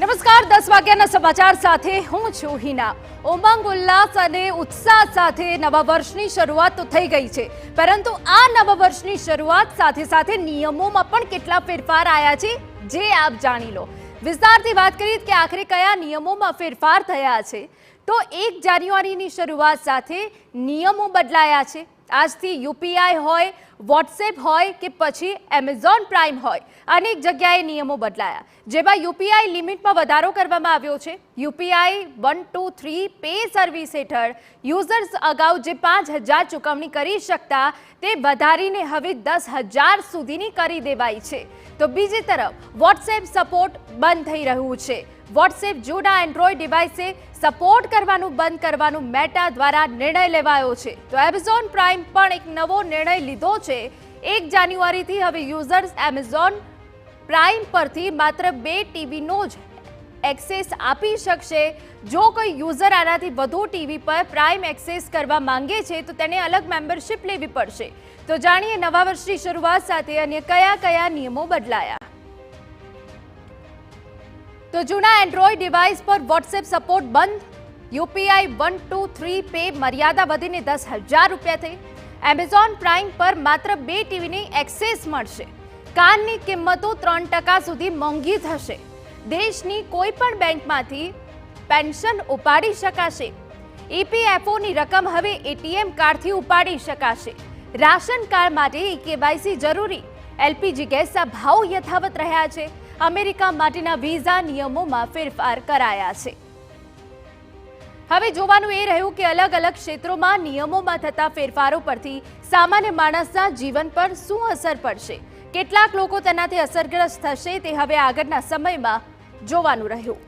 નમસ્કાર 10 વાગ્યાના સમાચાર સાથે હું છું હિના। ઉમંગ ઉલ્લાસ અને ઉત્સાહ સાથે નવા વર્ષની શરૂઆત તો થઈ ગઈ છે, પરંતુ આ નવા વર્ષની શરૂઆત સાથે સાથે નિયમોમાં પણ કેટલા ફેરફાર આવ્યા છે જે આપ જાણી લો। વિસ્તારથી વાત કરીએ કે આખરે કયા નિયમોમાં ફેરફાર થયા છે, તો 1 જાન્યુઆરીની શરૂઆત સાથે નિયમો બદલાયા છે। આજથી યુપીઆઈ હોય, વોટ્સએપ હોય કે પછી એમેઝોન પ્રાઇમ હોય, અનેક જગ્યાએ નિયમો બદલાયા, જેમાં યુપીઆઈ લિમિટમાં વધારો કરવામાં આવ્યો છે। યુપીઆઈ 123 પે સર્વિસ હેઠળ યુઝર્સ અગાઉ જે 5,000 ચૂકવણી કરી શકતા તે વધારીને હવે 10,000 સુધીની કરી દેવાઈ છે। તો બીજી તરફ વોટ્સએપ સપોર્ટ બંધ થઈ રહ્યું છે। વોટ્સએપ જૂના એન્ડ્રોઈડ ડિવાઇસે સપોર્ટ કરવાનું બંધ કરવાનું મેટા દ્વારા નિર્ણય લેવાયો છે। તો એમેઝોન પ્રાઇમ પણ એક નવો નિર્ણય લીધો છે। 1 જાન્યુઆરીથી હવે યુઝર્સ એમેઝોન પ્રાઇમ પરથી માત્ર 2 ટીવીનો જ એક્સેસ આપી શકશે। જો કોઈ યુઝર આનાથી વધુ ટીવી પર પ્રાઇમ એક્સેસ કરવા માંગે છે તો તેને અલગ મેમ્બરશિપ લેવી પડશે। તો જાણીએ નવા વર્ષની શરૂઆત સાથે અન્ય કયા કયા નિયમો બદલાયા। તો જૂના એન્ડ્રોઈડ ડિવાઇસ પર વોટ્સએપ સપોર્ટ બંધ, યુપીઆઈ 123 પે મર્યાદા વધીને 10,000 રૂપિયા થઈ, એમેઝોન પ્રાઇમ પર માત્ર 2 ટીવીની એક્સેસ મળશે, કારની કિંમતો 3% સુધી મોંઘી થશે, દેશની કોઈ પણ બેંકમાંથી પેન્શન ઉપાડી શકાશે, ઈપીએફઓની રકમ હવે એટીએમ કાર્ડથી ઉપાડી શકાશે, રાશન કાર્ડ માટે કેવાયસી જરૂરી, એલપીજી ગેસના ભાવ યથાવત રહ્યા છે, અમેરિકા માટેના વિઝા નિયમોમાં ફેરફાર કરાયા છે। હવે જોવાનું એ રહ્યું કે અલગ અલગ ક્ષેત્રોમાં નિયમોમાં થતા ફેરફારો પરથી સામાન્ય માણસના જીવન પર શું અસર પડશે, કેટલાક લોકો તેનાથી અસરગ્રસ્ત થશે તે હવે આગળના સમયમાં જોવાનું રહ્યું।